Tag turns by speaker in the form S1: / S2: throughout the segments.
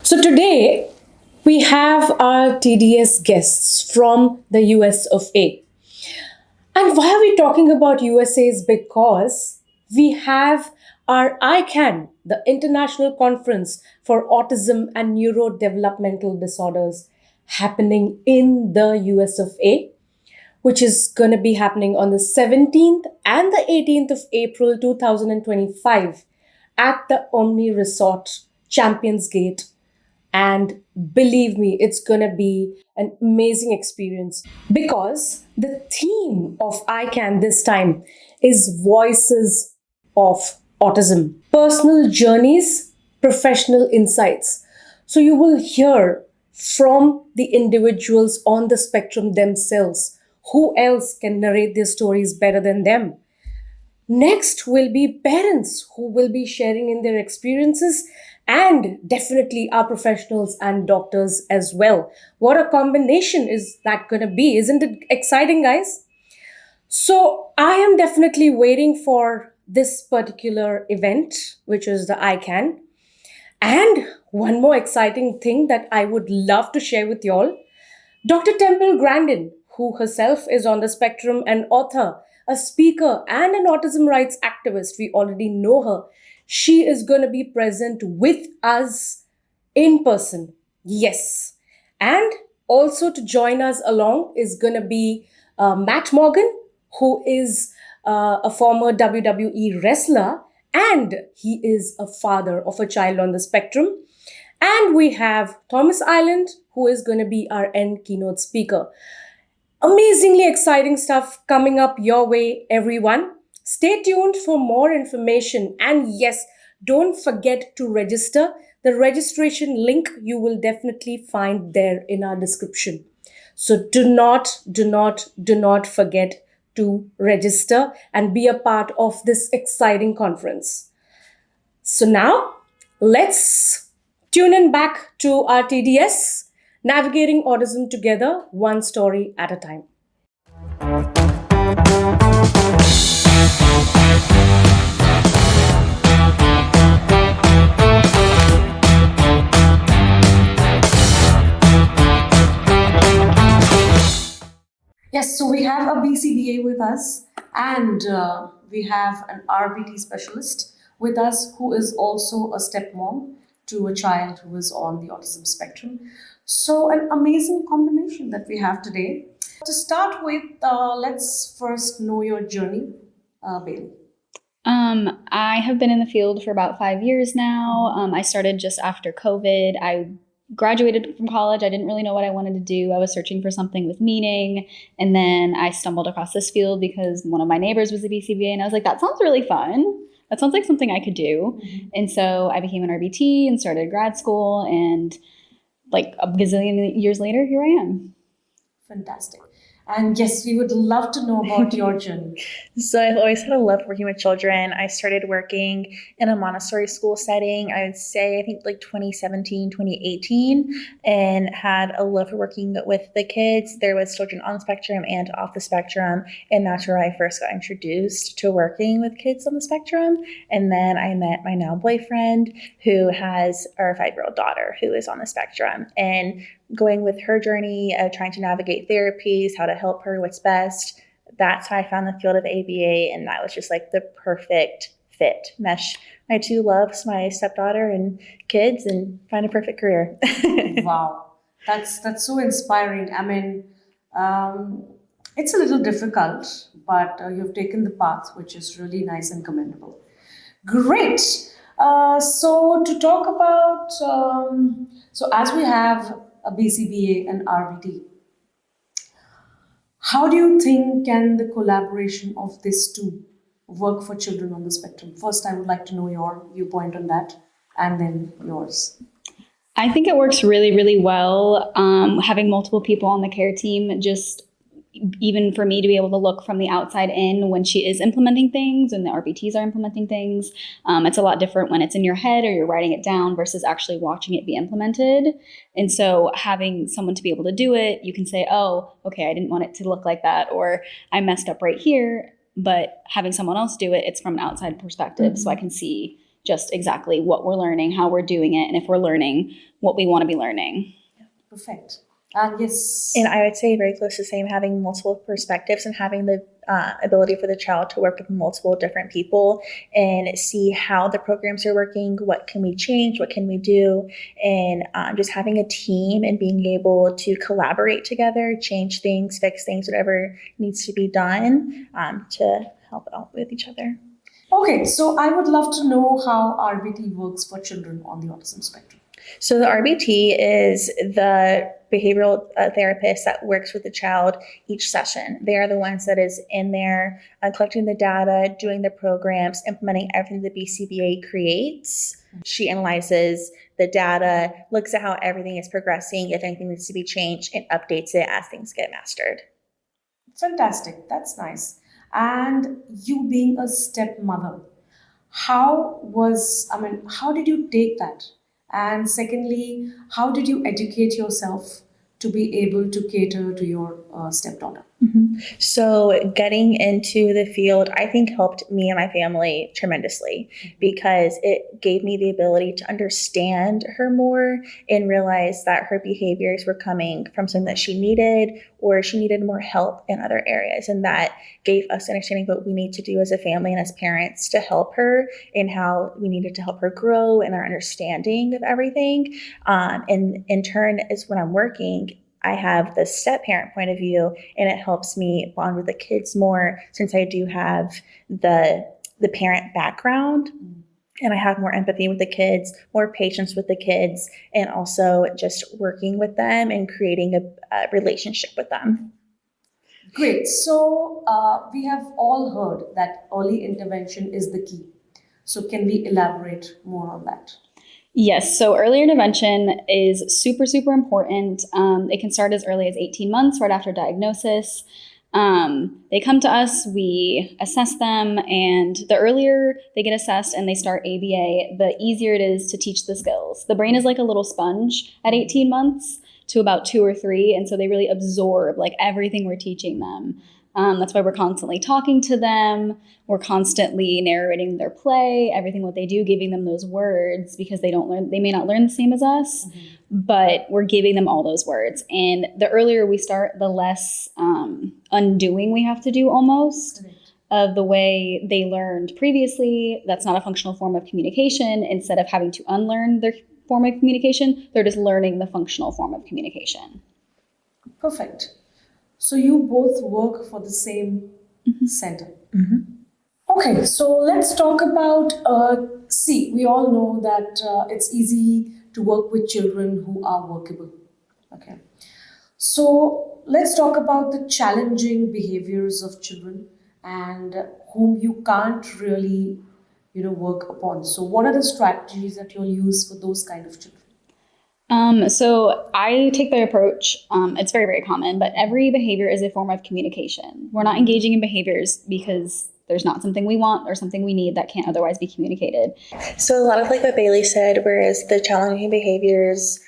S1: So today we have our TDS guests from the US of A. And why are we talking about USA is because we have our ICAN, the International Conference for Autism and Neurodevelopmental Disorders, happening in the US of A, which is going to be happening on the 17th and the 18th of April 2025 at the Omni Resort, ChampionsGate. And believe me, it's going to be an amazing experience because the theme of ICAN this time is Voices of Autism, personal journeys, professional insights. So you will hear from the individuals on the spectrum themselves. Who else can narrate their stories better than them? Next will be parents who will be sharing in their experiences, and definitely our professionals and doctors as well. What a combination is that going to be? Isn't it exciting, guys? So I am definitely waiting for this particular event, which is the ICAN. And one more exciting thing that I would love to share with y'all. Dr. Temple Grandin, who herself is on the spectrum, an author, a speaker, and an autism rights activist. We already know her. She is going to be present with us in person. Yes. And also to join us along is going to be Matt Morgan, who is a former WWE wrestler, and he is a father of a child on the spectrum. And we have Thomas Island, who is going to be our end keynote speaker. Amazingly exciting stuff coming up your way, everyone. Stay tuned for more information. And yes, don't forget to register. The registration link you will definitely find there in our description. So do not forget to register and be a part of this exciting conference. So now let's tune in back to our TDS. Navigating autism together, one story at a time. Yes, so we have a BCBA with us, and we have an RBT specialist with us who is also a stepmom to a child who is on the autism spectrum. So an amazing combination that we have today. To start with, let's first know your journey, Bailey.
S2: I have been in the field for about 5 years now. I started just after COVID. I graduated from college. I didn't really know what I wanted to do. I was searching for something with meaning. And then I stumbled across this field because one of my neighbors was a BCBA. And I was like, that sounds really fun. That sounds like something I could do. And so I became an RBT and started grad school. And like a gazillion years later, here I am.
S1: Fantastic. And yes, we would love to know about your journey.
S3: So I've always had a love working with children. I started working in a Montessori school setting, I would say, I think like 2017, 2018, and had a love for working with the kids. There was children on the spectrum and off the spectrum. And that's where I first got introduced to working with kids on the spectrum. And then I met my now boyfriend, who has our 5-year-old daughter who is on the spectrum. And going with her journey of trying to navigate therapies, how to help her, what's best. That's how I found the field of ABA, and that was just like the perfect fit. Mesh my two loves, my stepdaughter and kids, and find a perfect career.
S1: Wow, that's so inspiring. I mean, it's a little difficult, but you've taken the path, which is really nice and commendable. Great. So to talk about, so as we have a BCBA and RBT, how do you think can the collaboration of these two work for children on the spectrum? First, I would like to know your viewpoint on that, and then yours.
S2: I think it works really, really well. Having multiple people on the care team, just even for me to be able to look from the outside in when she is implementing things and the RBTs are implementing things. It's a lot different when it's in your head or you're writing it down versus actually watching it be implemented. And so having someone to be able to do it, you can say, oh, okay, I didn't want it to look like that, or I messed up right here. But having someone else do it, it's from an outside perspective. So I can see, just exactly what we're learning, how we're doing it, and if we're learning what we want to be learning.
S1: Perfect. Yes.
S3: And I would say very close to the same, having multiple perspectives and having the ability for the child to work with multiple different people and see how the programs are working, what can we change, what can we do, and just having a team and being able to collaborate together, change things, fix things, whatever needs to be done to help out with each other.
S1: Okay, so I would love to know how RBT works for children on the autism spectrum.
S3: So the RBT is the behavioral therapist that works with the child each session. They are the ones that is in there collecting the data, doing the programs, implementing everything the BCBA creates. She analyzes the data, looks at how everything is progressing, if anything needs to be changed, and updates it as things get mastered.
S1: Fantastic. That's nice. And you being a stepmother, how did you take that? And secondly, how did you educate yourself to be able to cater to your stepdaughter?
S3: So getting into the field, I think, helped me and my family tremendously because it gave me the ability to understand her more and realize that her behaviors were coming from something that she needed, or she needed more help in other areas. And that gave us understanding what we need to do as a family and as parents to help her, and how we needed to help her grow in our understanding of everything. And in turn, is when I'm working, I have the step parent point of view, and it helps me bond with the kids more since I do have the parent background, and I have more empathy with the kids, more patience with the kids, and also just working with them and creating a relationship with them.
S1: Great. So we have all heard that early intervention is the key. So can we elaborate more on that?
S2: Yes, so early intervention is super, super important. It can start as early as 18 months, right after diagnosis. They come to us, we assess them, and the earlier they get assessed and they start ABA, the easier it is to teach the skills. The brain is like a little sponge at 18 months to about 2 or 3, and so they really absorb like everything we're teaching them. That's why we're constantly talking to them. We're constantly narrating their play, everything what they do, giving them those words, because they may not learn the same as us, but we're giving them all those words. And the earlier we start, the less undoing we have to do almost of the way they learned previously. That's not a functional form of communication. Instead of having to unlearn their form of communication, they're just learning the functional form of communication.
S1: Perfect. So you both work for the same center. Okay, so let's talk about, we all know that it's easy to work with children who are workable. Okay. So let's talk about the challenging behaviors of children and whom you can't really, work upon. So what are the strategies that you'll use for those kind of children?
S2: So I take the approach, it's very, very common, but every behavior is a form of communication. We're not engaging in behaviors because there's not something we want or something we need that can't otherwise be communicated.
S3: So a lot of like what Bailey said, whereas the challenging behaviors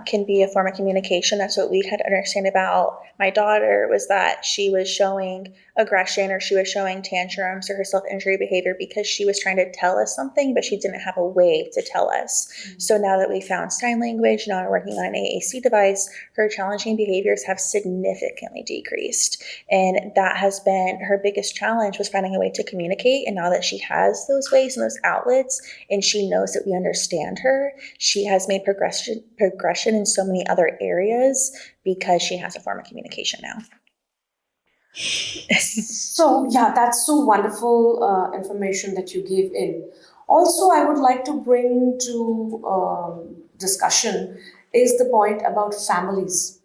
S3: can be a form of communication. That's what we had to understand about my daughter, was that she was showing aggression, or she was showing tantrums or her self-injury behavior because she was trying to tell us something, but she didn't have a way to tell us. So now that we found sign language, now we're working on an AAC device, her challenging behaviors have significantly decreased. And that has been her biggest challenge, was finding a way to communicate. And now that she has those ways and those outlets, and she knows that we understand her, she has made progression in so many other areas because she has a form of communication now.
S1: So, yeah, that's so wonderful information that you gave in. Also, I would like to bring to discussion is the point about families.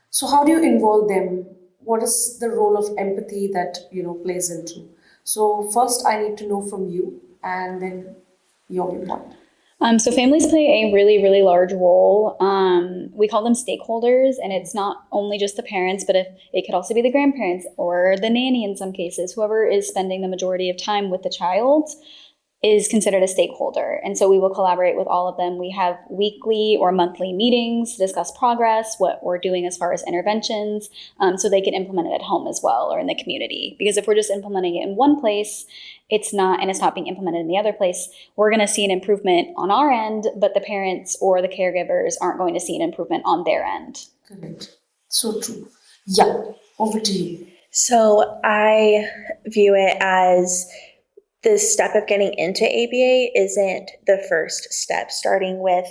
S1: So how do you involve them? What is the role of empathy that, plays into? So first I need to know from you, and then your viewpoint.
S2: So families play a really, really large role. We call them stakeholders, and it's not only just the parents, but it could also be the grandparents or the nanny in some cases, whoever is spending the majority of time with the child. is considered a stakeholder. And so we will collaborate with all of them. We have weekly or monthly meetings to discuss progress, what we're doing as far as interventions, so they can implement it at home as well or in the community. Because if we're just implementing it in one place, it's not being implemented in the other place, we're going to see an improvement on our end, but the parents or the caregivers aren't going to see an improvement on their end.
S1: Correct. So true. Yeah, over to you.
S3: So I view it as the step of getting into ABA isn't the first step. Starting with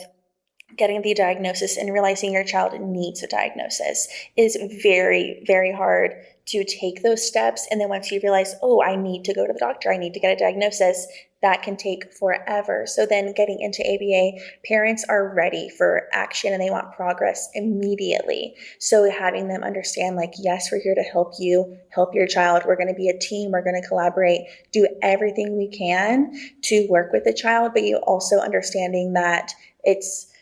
S3: getting the diagnosis and realizing your child needs a diagnosis is very, very hard to take those steps. And then once you realize, oh, I need to go to the doctor, I need to get a diagnosis, that can take forever. So then getting into ABA, parents are ready for action and they want progress immediately. So having them understand, like, yes, we're here to help you, help your child. We're going to be a team. We're going to collaborate, do everything we can to work with the child, but you also understanding that it's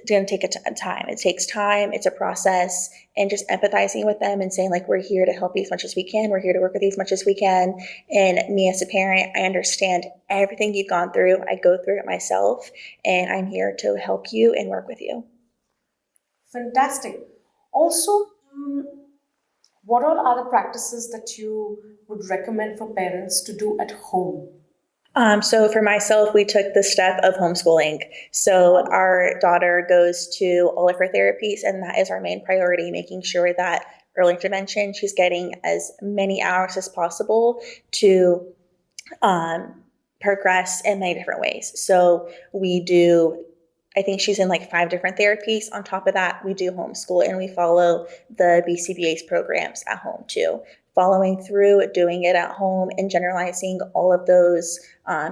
S3: going to take time. It takes time. It's a process, and just empathizing with them and saying, like, we're here to help you as much as we can. We're here to work with you as much as we can. And me as a parent, I understand everything you've gone through. I go through it myself, and I'm here to help you and work with you.
S1: Fantastic. Also, what all are the practices that you would recommend for parents to do at home?
S3: So for myself, we took the step of homeschooling. So our daughter goes to all of her therapies, and that is our main priority, making sure that early intervention, she's getting as many hours as possible to progress in many different ways. So we do, I think she's in like 5 different therapies. On top of that, we do homeschool, and we follow the BCBA's programs at home too. Following through, doing it at home, and generalizing all of those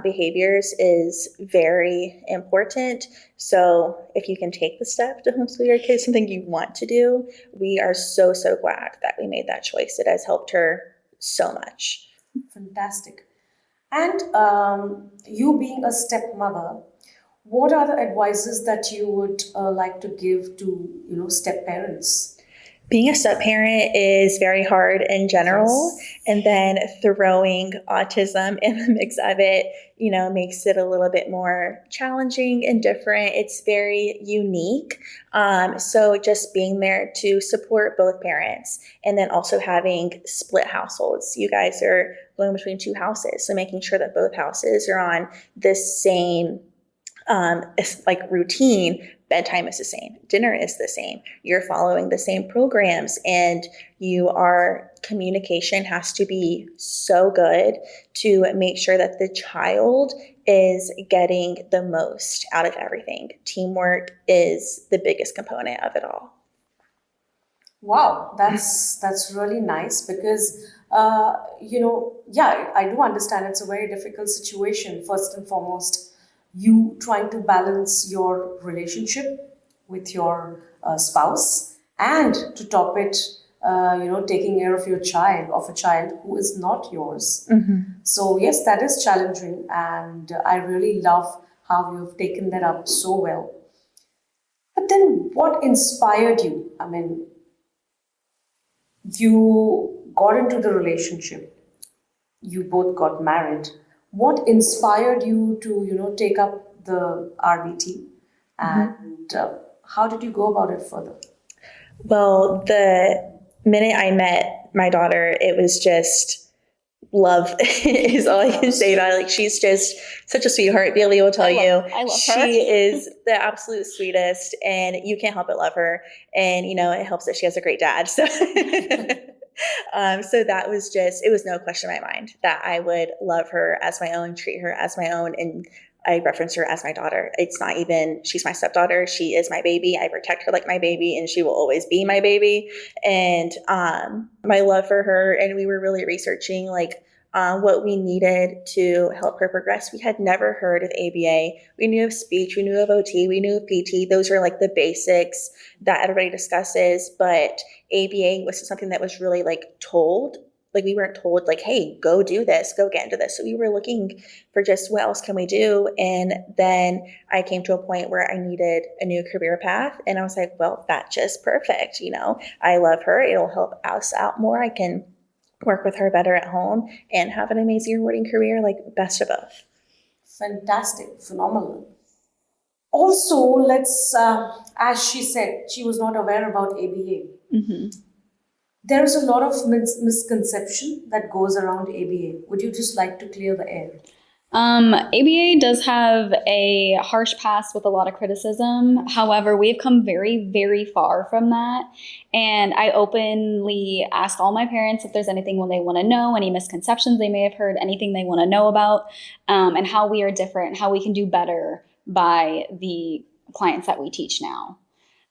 S3: behaviors is very important. So if you can take the step to homeschool your kids, something you want to do, we are so, so glad that we made that choice. It has helped her so much.
S1: Fantastic. And you being a stepmother, what are the advices that you would like to give to, step parents?
S3: Being a step parent is very hard in general,
S1: Yes.
S3: and then throwing autism in the mix of it, makes it a little bit more challenging and different. It's very unique. So just being there to support both parents, and then also having split households. You guys are going between 2 houses, so making sure that both houses are on the same routine. Bedtime is the same. Dinner is the same. You're following the same programs, and communication has to be so good to make sure that the child is getting the most out of everything. Teamwork is the biggest component of it all.
S1: Wow, that's really nice because I do understand it's a very difficult situation. First and foremost, you trying to balance your relationship with your spouse, and to top it, taking care of a child who is not yours.
S3: Mm-hmm.
S1: So yes, that is challenging, and I really love how you've taken that up so well. But then, what inspired you? I mean, you got into the relationship, you both got married. What inspired you to take up the RBT, and how did you go about it further?
S3: Well, the minute I met my daughter, it was just love is all I can say about it. Like, she's just such a sweetheart. Bailey will tell you.
S2: I love
S3: she
S2: her.
S3: is the absolute sweetest, and you can't help but love her. And, it helps that she has a great dad. So so that was it was no question in my mind that I would love her as my own, treat her as my own, and I reference her as my daughter. It's not even, she's my stepdaughter. She is my baby. I protect her like my baby, and she will always be my baby. And my love for her, and we were really researching what we needed to help her progress. We had never heard of ABA. We knew of speech, we knew of OT, we knew of PT. Those are the basics that everybody discusses, but ABA was something that was really told. We weren't told hey, go do this, go get into this. So we were looking for just what else can we do? And then I came to a point where I needed a new career path. And I was like, well, that's just perfect. I love her. It'll help us out more. I can work with her better at home, and have an amazing, rewarding career, like best of both.
S1: Fantastic, phenomenal. Also, let's, as she said, she was not aware about ABA. There is a lot of misconception that goes around ABA. Would you just like to clear the air?
S2: ABA does have a harsh past with a lot of criticism. However, we've come very, very far from that. And I openly ask all my parents if there's anything they want to know, any misconceptions they may have heard, anything they want to know about, and how we are different, how we can do better by the clients that we teach now.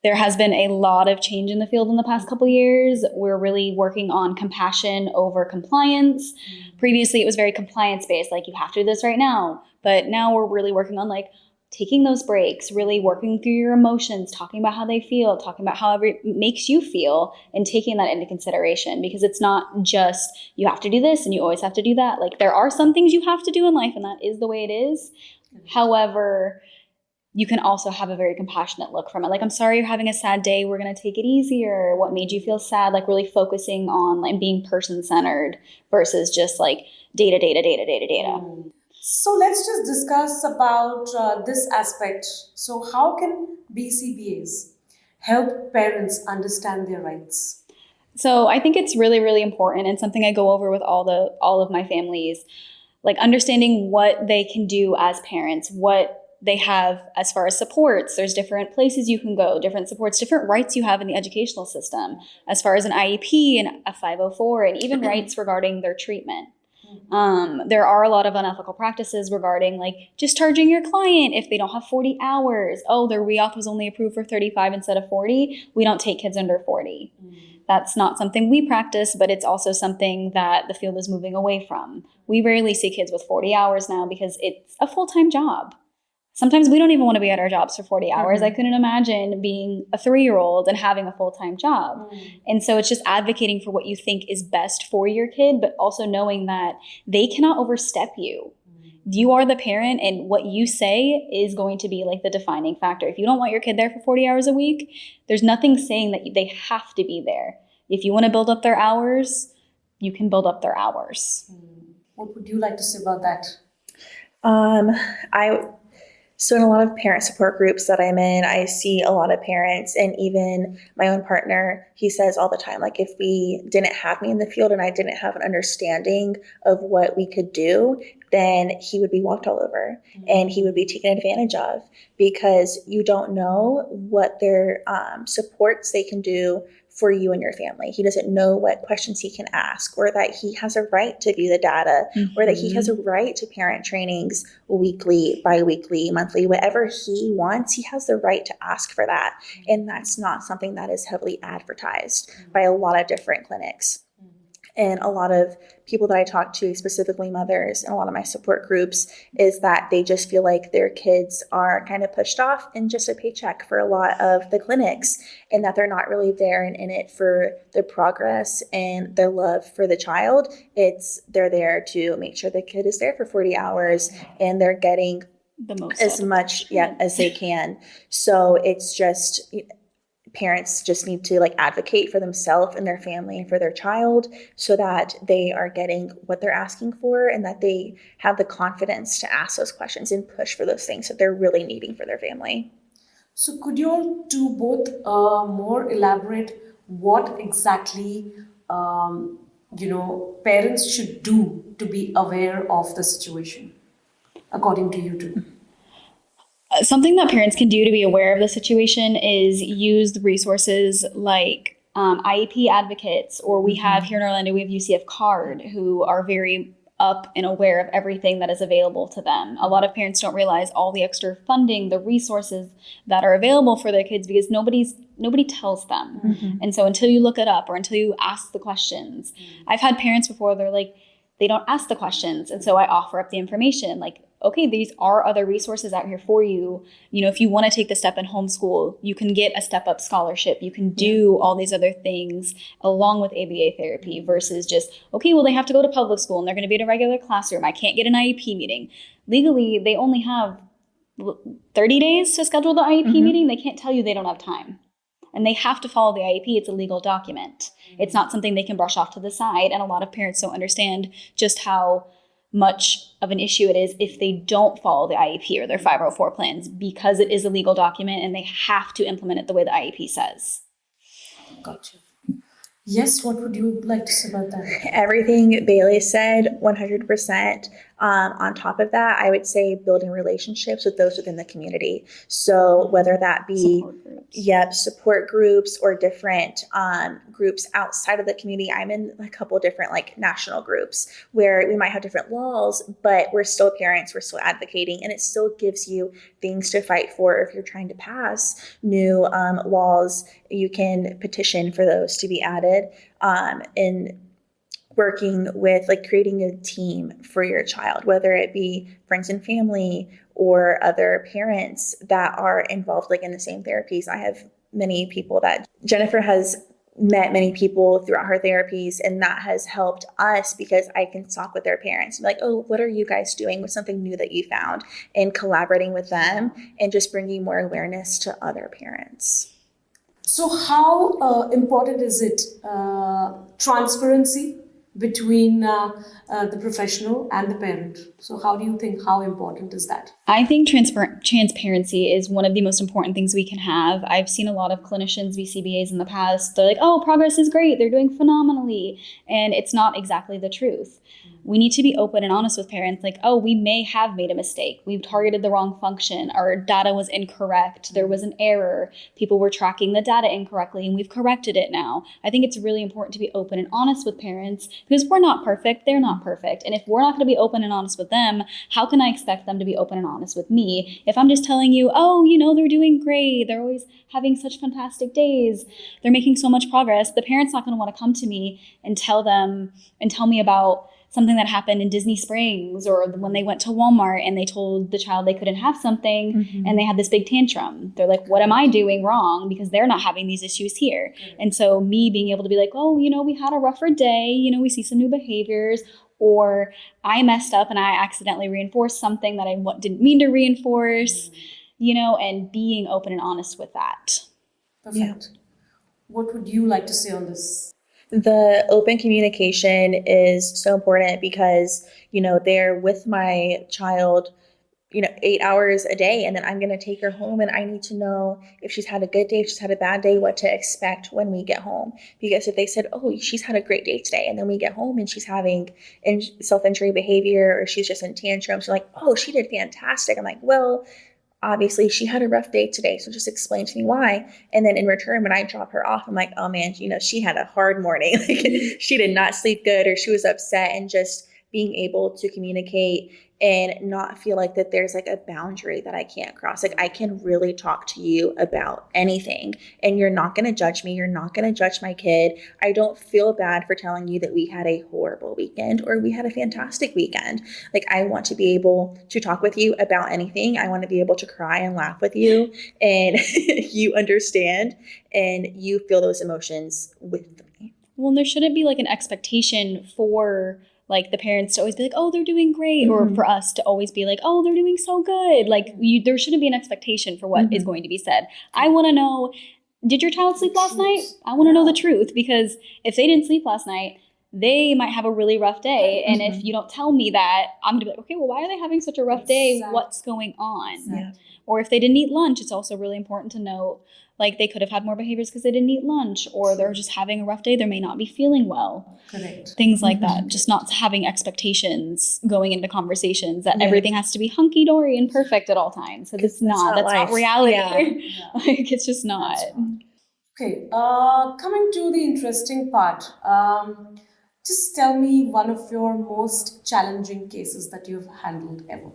S2: There has been a lot of change in the field in the past couple of years. We're really working on compassion over compliance. Previously, it was very compliance-based, like you have to do this right now. But now we're really working on like taking those breaks, really working through your emotions, talking about how they feel, talking about how it makes you feel, and taking that into consideration, because it's not just you have to do this and you always have to do that. Like there are some things you have to do in life, and that is the way it is. However, you can also have a very compassionate look from it. Like, I'm sorry you're having a sad day. We're going to take it easier. What made you feel sad? Like really focusing on like being person-centered versus just like data.
S1: So let's just discuss about this aspect. So how can BCBAs help parents understand their rights?
S2: So I think it's really, really important, and something I go over with all of my families, like understanding what they can do as parents, what they have as far as supports. There's different places you can go, different supports, different rights you have in the educational system, as far as an IEP and a 504, and even rights regarding their treatment. There are a lot of unethical practices regarding like just charging your client if they don't have 40 hours. Oh, their re-auth was only approved for 35 instead of 40. We don't take kids under 40. That's not something we practice, but it's also something that the field is moving away from. We rarely see kids with 40 hours now because it's a full-time job. Sometimes we don't even want to be at our jobs for 40 hours. I couldn't imagine being a 3-year-old and having a full-time job. And so it's just advocating for what you think is best for your kid, but also knowing that they cannot overstep you. You are the parent, and what you say is going to be like the defining factor. If you don't want your kid there for 40 hours a week, there's nothing saying that they have to be there. If you want to build up their hours, you can build up their hours.
S1: What would you like to say about that?
S3: So in a lot of parent support groups that I'm in, I see a lot of parents, and even my own partner, he says all the time, like if we didn't have me in the field and I didn't have an understanding of what we could do, then he would be walked all over and he would be taken advantage of, because you don't know what their supports they can do for you and your family. He doesn't know what questions he can ask, or that he has a right to view the data, or that he has a right to parent trainings weekly, bi-weekly, monthly, whatever he wants. He has the right to ask for that. And that's not something that is heavily advertised by a lot of different clinics. And a lot of people that I talk to, specifically mothers and a lot of my support groups, is that they just feel like their kids are kind of pushed off in just a paycheck for a lot of the clinics, and that they're not really there and in it for the progress and their love for the child. They're there to make sure the kid is there for 40 hours and they're getting
S2: The most
S3: as much as they can. So it's just, parents just need to like advocate for themselves and their family and for their child, so that they are getting what they're asking for, and that they have the confidence to ask those questions and push for those things that they're really needing for their family.
S1: So could you all do both more elaborate what exactly parents should do to be aware of the situation, according to you two?
S2: Something that parents can do to be aware of the situation is use the resources like IEP advocates, or we have here in Orlando, we have UCF Card, who are very up and aware of everything that is available to them. A lot of parents don't realize all the extra funding, the resources that are available for their kids, because nobody tells them. And so until you look it up or until you ask the questions, I've had parents before, they're like, they don't ask the questions. And so I offer up the information like, okay, these are other resources out here for you. If you want to take the step in homeschool, you can get a step up scholarship. You can do all these other things along with ABA therapy, versus just, okay, well, they have to go to public school and they're going to be in a regular classroom. I can't get an IEP meeting. Legally, they only have 30 days to schedule the IEP meeting. They can't tell you they don't have time. and they have to follow the IEP. It's a legal document. It's not something they can brush off to the side. And a lot of parents don't understand just how much of an issue it is if they don't follow the IEP or their 504 plans, because it is a legal document and they have to implement it the way the IEP says.
S1: Gotcha. Yes, what would you like to say about that?
S3: Everything Bailey said, 100%. On top of that, I would say building relationships with those within the community. So whether that be support groups or different groups outside of the community. I'm in a couple different like national groups where we might have different laws, but we're still parents, we're still advocating, and it still gives you things to fight for. If you're trying to pass new laws, you can petition for those to be added. And working with like creating a team for your child, whether it be friends and family or other parents that are involved like in the same therapies. I have many people that Jennifer has met many people throughout her therapies, and that has helped us because I can talk with their parents and be like, oh, what are you guys doing with something new that you found, and collaborating with them and just bringing more awareness to other parents.
S1: So how important is it transparency between the professional and the parent? So how do you think, how important is that?
S2: I think transparency is one of the most important things we can have. I've seen a lot of clinicians, BCBAs in the past, they're like, oh, progress is great, they're doing phenomenally. And it's not exactly the truth. We need to be open and honest with parents, like, oh, we may have made a mistake. We've targeted the wrong function. Our data was incorrect. There was an error. People were tracking the data incorrectly, and we've corrected it now. I think it's really important to be open and honest with parents because we're not perfect. They're not perfect. And if we're not going to be open and honest with them, how can I expect them to be open and honest with me? If I'm just telling you, oh, you know, they're doing great, they're always having such fantastic days, they're making so much progress, the parent's not going to want to come to me and tell me about something that happened in Disney Springs, or when they went to Walmart and they told the child they couldn't have something and they had this big tantrum. They're like, what am I doing wrong? Because they're not having these issues here. And so me being able to be like, oh, you know, we had a rougher day, you know, we see some new behaviors, or I messed up and I accidentally reinforced something that I didn't mean to reinforce, you know, and being open and honest with that.
S1: Perfect. Yeah. What would you like to say on this?
S3: The open communication is so important because, you know, they're with my child, you know, 8 hours a day, and then I'm going to take her home and I need to know if she's had a good day, if she's had a bad day, what to expect when we get home. Because if they said, oh, she's had a great day today, and then we get home and she's having self-injury behavior, or she's just in tantrums, like, oh, she did fantastic. I'm like, well, obviously she had a rough day today, so just explain to me why. And then in return, when I drop her off, I'm like, oh man, you know, she had a hard morning. Like she did not sleep good, or she was upset. And just being able to communicate and not feel like that there's like a boundary that I can't cross. Like I can really talk to you about anything and you're not going to judge me. You're not going to judge my kid. I don't feel bad for telling you that we had a horrible weekend or we had a fantastic weekend. Like I want to be able to talk with you about anything. I want to be able to cry and laugh with you, and you understand and you feel those emotions with me.
S2: Well, there shouldn't be like an expectation for like the parents to always be like, oh, they're doing great. Or for us to always be like, oh, they're doing so good. Like there shouldn't be an expectation for what is going to be said. I want to know, did your child sleep last night? I want to know the truth, because if they didn't sleep last night, they might have a really rough day. And if you don't tell me that, I'm going to be like, okay, well, why are they having such a rough day? What's going on?
S3: Yeah.
S2: Or if they didn't eat lunch, it's also really important to note, like they could have had more behaviors because they didn't eat lunch, or they're just having a rough day. They may not be feeling well.
S1: Correct.
S2: Things like that. Just not having expectations going into conversations that everything has to be hunky-dory and perfect at all times. So that's not reality.
S3: Yeah.
S2: Like it's just not.
S1: Okay. Coming to the interesting part. Just tell me one of your most challenging cases that you've handled ever.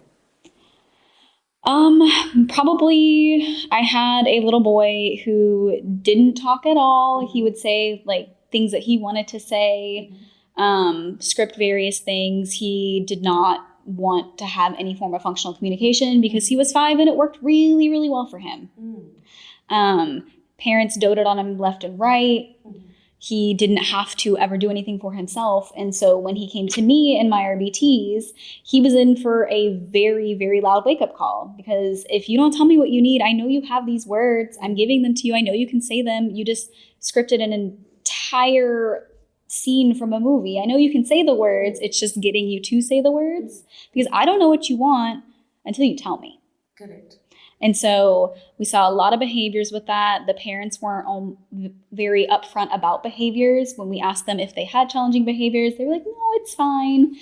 S2: Probably I had a little boy who didn't talk at all. He would say like things that he wanted to say, script various things. He did not want to have any form of functional communication because he was 5 and it worked really, really well for him. Parents doted on him left and right. he didn't have to ever do anything for himself. And so when he came to me in my RBTs, he was in for a very, very loud wake-up call, because if you don't tell me what you need, I know you have these words, I'm giving them to you, I know you can say them, you just scripted an entire scene from a movie. I know you can say the words, it's just getting you to say the words, because I don't know what you want until you tell me.
S1: Correct.
S2: And so we saw a lot of behaviors with that. The parents weren't very upfront about behaviors. When we asked them if they had challenging behaviors, they were like, no, it's fine.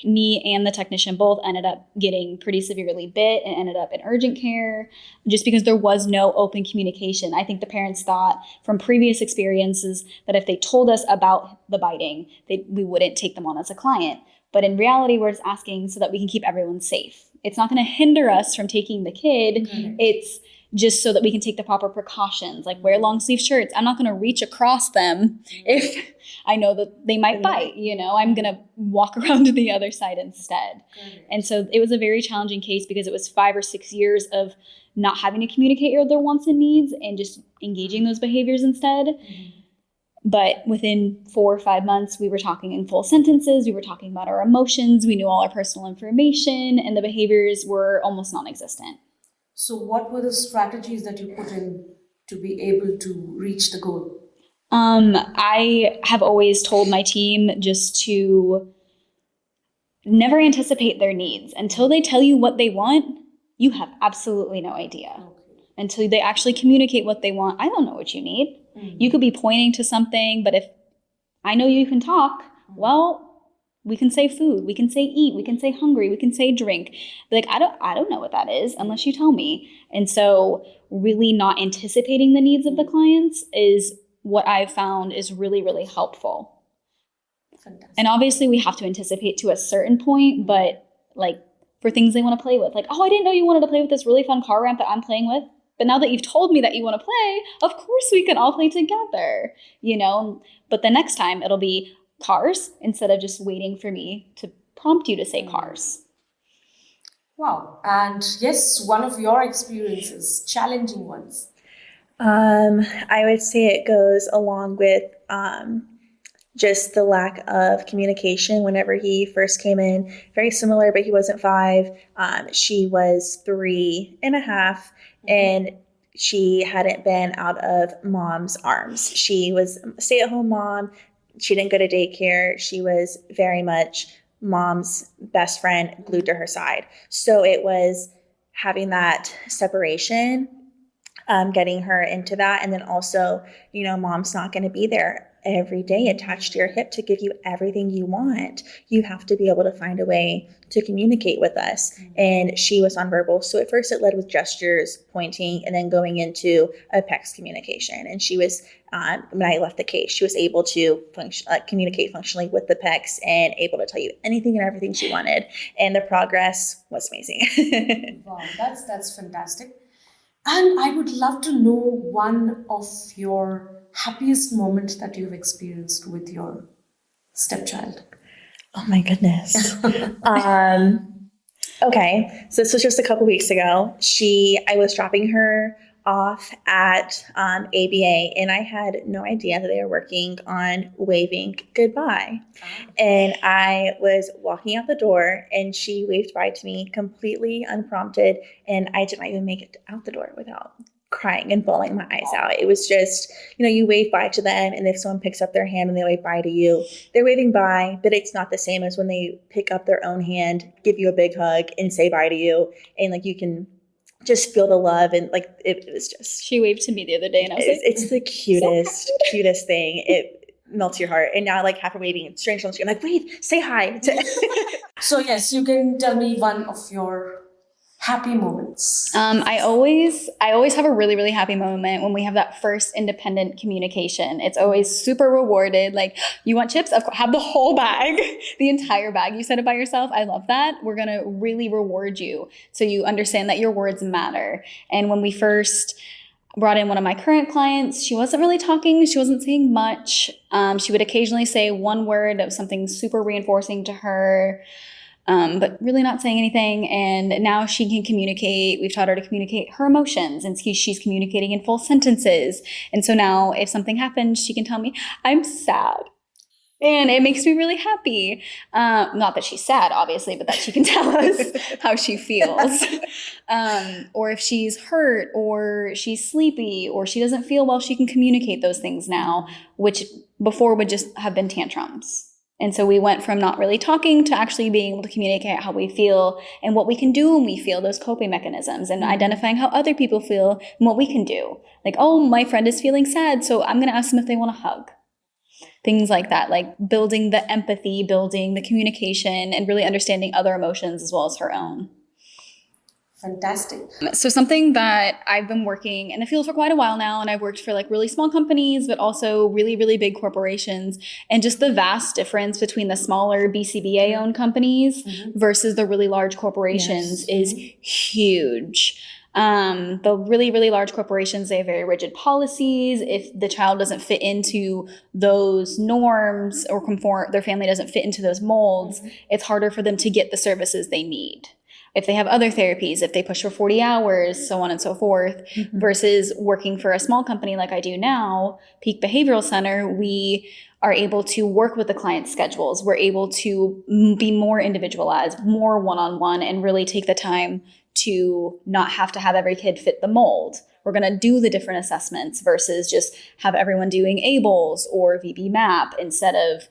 S2: Me and the technician both ended up getting pretty severely bit and ended up in urgent care, just because there was no open communication. I think the parents thought from previous experiences that if they told us about the biting, we wouldn't take them on as a client. But in reality, we're just asking so that we can keep everyone safe. It's not going to hinder us from taking the kid.
S1: Correct.
S2: It's just so that we can take the proper precautions, like wear long sleeve shirts. I'm not going to reach across them if I know that they might bite, I'm going to walk around to the other side instead.
S1: Correct.
S2: And so it was a very challenging case, because it was 5 or 6 years of not having to communicate their wants and needs and just engaging those behaviors instead.
S1: Mm-hmm.
S2: But within 4 or 5 months, we were talking in full sentences. We were talking about our emotions. We knew all our personal information, and the behaviors were almost non-existent.
S1: So what were the strategies that you put in to be able to reach the goal?
S2: I have always told my team just to never anticipate their needs. Until they tell you what they want, you have absolutely no idea.
S1: Okay.
S2: Until they actually communicate what they want, I don't know what you need.
S1: Mm-hmm.
S2: You could be pointing to something, but if I know you can talk, well, we can say food, we can say eat, we can say hungry, we can say drink. Like, I don't know what that is unless you tell me. And so really not anticipating the needs of the clients is what I've found is really, really helpful.
S1: Fantastic.
S2: And obviously we have to anticipate to a certain point, but like for things they want to play with, like, oh, I didn't know you wanted to play with this really fun car ramp that I'm playing with. But now that you've told me that you want to play, of course we can all play together, But the next time it'll be cars instead of just waiting for me to prompt you to say cars.
S1: Wow. And yes, one of your experiences, challenging ones.
S3: I would say it goes along with just the lack of communication whenever he first came in. Very similar, but he wasn't 5. She was 3.5, and she hadn't been out of mom's arms. She was a stay-at-home mom. She didn't go to daycare. She was very much mom's best friend, glued to her side. So it was having that separation, getting her into that. And then also, mom's not going to be there every day attached to your hip to give you everything you want. You have to be able to find a way to communicate with us. And she was nonverbal. So at first it led with gestures, pointing, and then going into a PECS communication. And she was, when I left the case, she was able to communicate functionally with the PECS and able to tell you anything and everything she wanted. And the progress was amazing.
S1: Wow, that's fantastic. And I would love to know one of your happiest moments that you've experienced with your stepchild.
S3: Oh my goodness. Okay. So this was just a couple weeks ago. I was dropping her off at ABA, and I had no idea that they were working on waving goodbye. And I was walking out the door, and she waved bye to me completely unprompted, and I did not even make it out the door without crying and bawling my eyes out. It was just, you wave bye to them, and if someone picks up their hand and they wave bye to you, they're waving bye, but it's not the same as when they pick up their own hand, give you a big hug, and say bye to you, and you can just feel the love, and it was just.
S2: She waved to me the other day, and I was
S3: it's the cutest, cutest thing. It melts your heart. And now half her waving, strange on the screen, I'm like, wave, say hi.
S1: So yes, you can tell me one of your happy moments.
S2: I always have a really, really happy moment when we have that first independent communication. It's always super rewarded. Like, you want chips? Of course, have the whole bag, the entire bag. You said it by yourself. I love that. We're going to really reward you so you understand that your words matter. And when we first brought in one of my current clients, she wasn't really talking. She wasn't saying much. She would occasionally say one word of something super reinforcing to her. but really not saying anything. And now she can communicate. We've taught her to communicate her emotions, and she's communicating in full sentences. And so now if something happens, she can tell me, I'm sad. And it makes me really happy. Not that she's sad, obviously, but that she can tell us how she feels. Or if she's hurt or she's sleepy or she doesn't feel well, she can communicate those things now, which before would just have been tantrums. And so we went from not really talking to actually being able to communicate how we feel and what we can do when we feel, those coping mechanisms, and identifying how other people feel and what we can do. Like, oh, my friend is feeling sad, so I'm going to ask them if they want a hug. Things like that, like building the empathy, building the communication, and really understanding other emotions as well as her own.
S1: Fantastic.
S2: So something that I've been working in the field for quite a while now, and I've worked for like really small companies, but also really, really big corporations, and just the vast difference between the smaller BCBA owned companies versus the really large corporations is huge. The really, really large corporations, they have very rigid policies. If the child doesn't fit into those norms or conform, their family doesn't fit into those molds, it's harder for them to get the services they need. If they have other therapies, if they push for 40 hours, so on and so forth, versus working for a small company like I do now, Peak Behavioral Center, we are able to work with the client's schedules. We're able to be more individualized, more one-on-one, and really take the time to not have to have every kid fit the mold. We're going to do the different assessments versus just have everyone doing ABLES or VB MAP instead of,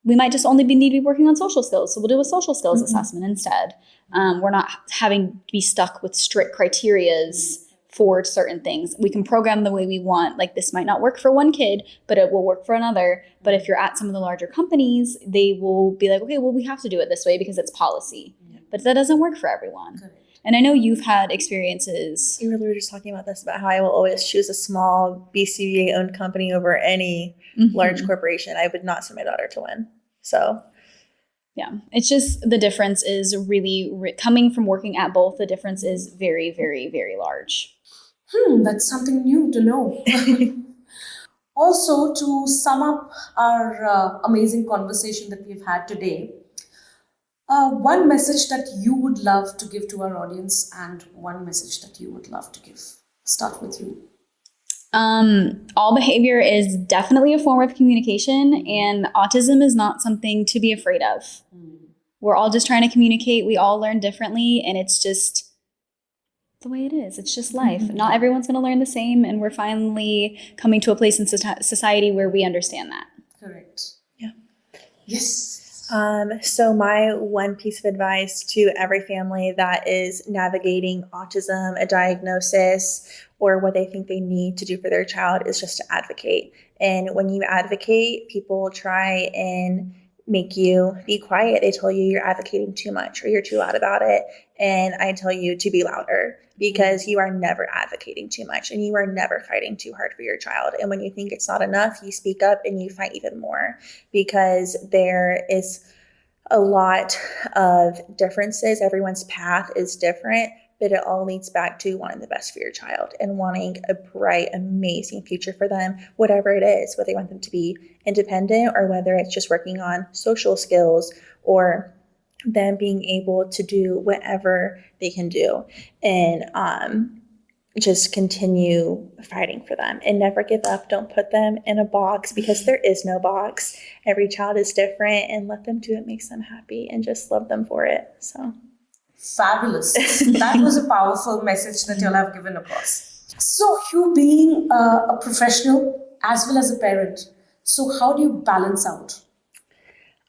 S2: we might just only need to be working on social skills. So we'll do a social skills assessment instead. We're not having to be stuck with strict criterias for certain things. We can program the way we want. Like, this might not work for one kid, but it will work for another. But if you're at some of the larger companies, they will be like, okay, well, we have to do it this way because it's policy. But that doesn't work for everyone. And I know you've had experiences.
S3: You really were just talking about this, about how I will always choose a small BCBA-owned company over any large corporation. I would not send my daughter to win. So,
S2: yeah, it's just the difference is really, coming from working at both, the difference is very, very, very large.
S1: That's something new to know. Also, to sum up our amazing conversation that we've had today, one message that you would love to give to our audience and one message that you would love to give. Start with you.
S2: All behavior is definitely a form of communication, and autism is not something to be afraid of. We're all just trying to communicate. We all learn differently, and it's just the way it is. It's just life. Not everyone's going to learn the same, and we're finally coming to a place in society where we understand that.
S1: Correct.
S3: Yeah.
S1: Yes.
S3: So my one piece of advice to every family that is navigating autism, a diagnosis, or what they think they need to do for their child is just to advocate. And when you advocate, people try and make you be quiet. They tell you you're advocating too much or you're too loud about it. And I tell you to be louder, because you are never advocating too much and you are never fighting too hard for your child. And when you think it's not enough, you speak up and you fight even more, because there is a lot of differences. Everyone's path is different, but it all leads back to wanting the best for your child and wanting a bright, amazing future for them, whatever it is, whether you want them to be independent or whether it's just working on social skills or them being able to do whatever they can do. And just continue fighting for them and never give up. Don't put them in a box, because there is no box. Every child is different, and let them do what makes them happy and just love them for it. So
S1: fabulous. That was a powerful message that you'll have given across. So you being a professional as well as a parent, so how do you balance out?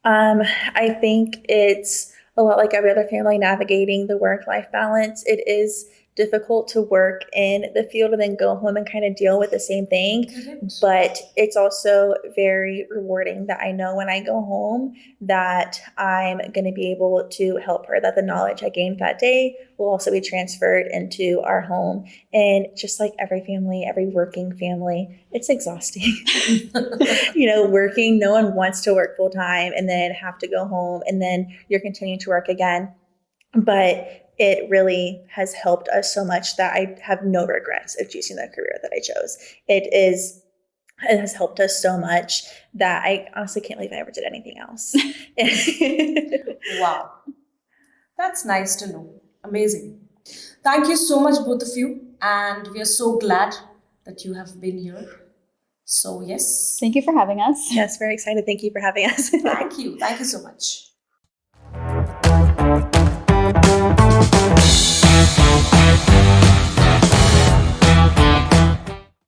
S3: I think it's a lot like every other family navigating the work-life balance. It is difficult to work in the field and then go home and kind of deal with the same thing. But it's also very rewarding that I know when I go home that I'm going to be able to help her, that the knowledge I gained that day will also be transferred into our home. And just like every family, every working family, it's exhausting. Working, no one wants to work full time and then have to go home and then you're continuing to work again. But it really has helped us so much that I have no regrets of choosing the career that I chose. It has helped us so much that I honestly can't believe I ever did anything else.
S1: Wow.
S4: That's nice to know. Amazing. Thank you so much, both of you. And we are so glad that you have been here. So, yes.
S2: Thank you for having us.
S3: Yes, very excited. Thank you for having us.
S4: Thank you. Thank you so much.